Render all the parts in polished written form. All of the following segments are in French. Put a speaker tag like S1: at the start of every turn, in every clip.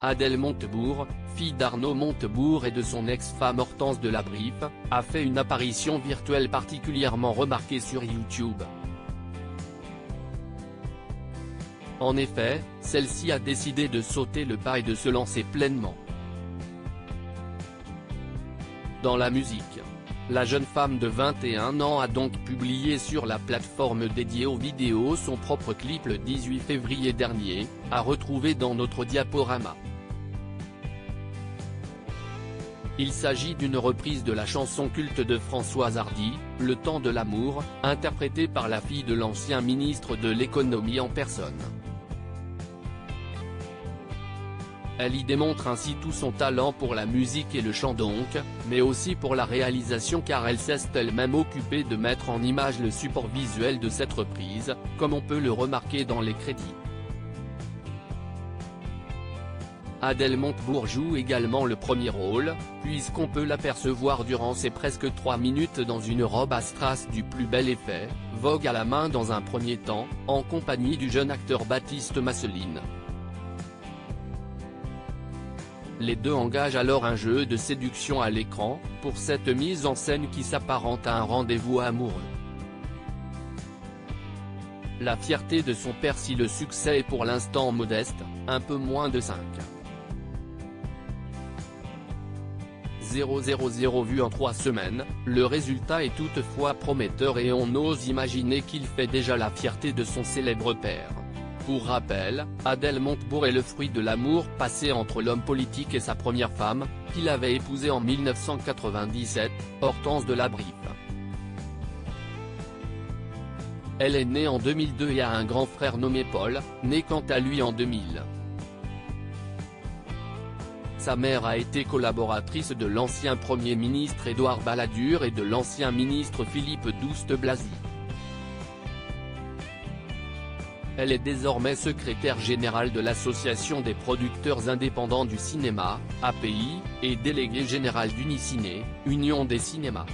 S1: Adèle Montebourg, fille d'Arnaud Montebourg et de son ex-femme Hortense de la Briffe, a fait une apparition virtuelle particulièrement remarquée sur YouTube. En effet, celle-ci a décidé de sauter le pas et de se lancer pleinement dans la musique. La jeune femme de 21 ans a donc publié sur la plateforme dédiée aux vidéos son propre clip le 18 février dernier, à retrouver dans notre diaporama. Il s'agit d'une reprise de la chanson culte de Françoise Hardy, Le temps de l'amour, interprétée par la fille de l'ancien ministre de l'économie en personne. Elle y démontre ainsi tout son talent pour la musique et le chant donc, mais aussi pour la réalisation car elle s'est elle-même occupée de mettre en image le support visuel de cette reprise, comme on peut le remarquer dans les crédits. Adèle Montebourg joue également le premier rôle, puisqu'on peut l'apercevoir durant ses presque 3 minutes dans une robe à strass du plus bel effet, vogue à la main dans un premier temps, en compagnie du jeune acteur Baptiste Masseline. Les deux engagent alors un jeu de séduction à l'écran, pour cette mise en scène qui s'apparente à un rendez-vous amoureux. La fierté de son père si le succès est pour l'instant modeste, un peu moins de 5,000 vues en 3 semaines, le résultat est toutefois prometteur et on ose imaginer qu'il fait déjà la fierté de son célèbre père. Pour rappel, Adèle Montebourg est le fruit de l'amour passé entre l'homme politique et sa première femme, qu'il avait épousée en 1997, Hortense de la Briffe. Elle est née en 2002 et a un grand frère nommé Paul, né quant à lui en 2000. Sa mère a été collaboratrice de l'ancien Premier ministre Édouard Balladur et de l'ancien ministre Philippe Douste-Blazy. Elle est désormais secrétaire générale de l'Association des producteurs indépendants du cinéma, API, et déléguée générale d'Uniciné, Union des cinémas.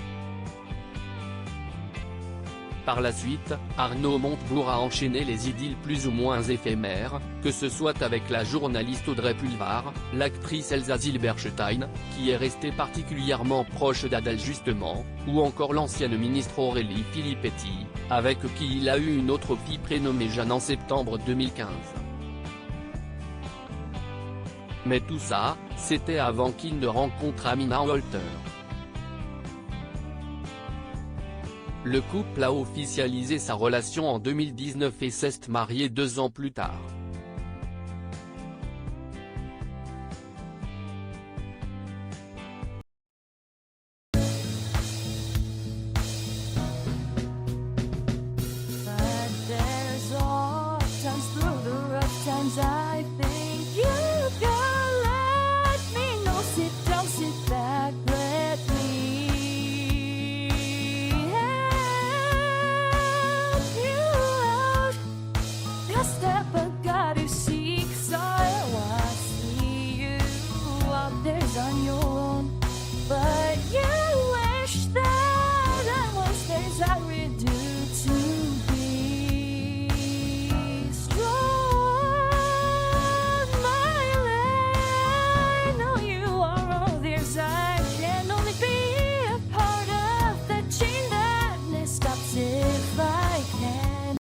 S1: Par la suite, Arnaud Montebourg a enchaîné les idylles plus ou moins éphémères, que ce soit avec la journaliste Audrey Pulvar, l'actrice Elsa Zilberstein, qui est restée particulièrement proche d'Adèle justement, ou encore l'ancienne ministre Aurélie Filippetti, avec qui il a eu une autre fille prénommée Jeanne en septembre 2015. Mais tout ça, c'était avant qu'il ne rencontre Amina Walter. Le couple a officialisé sa relation en 2019 et s'est marié 2 ans plus tard.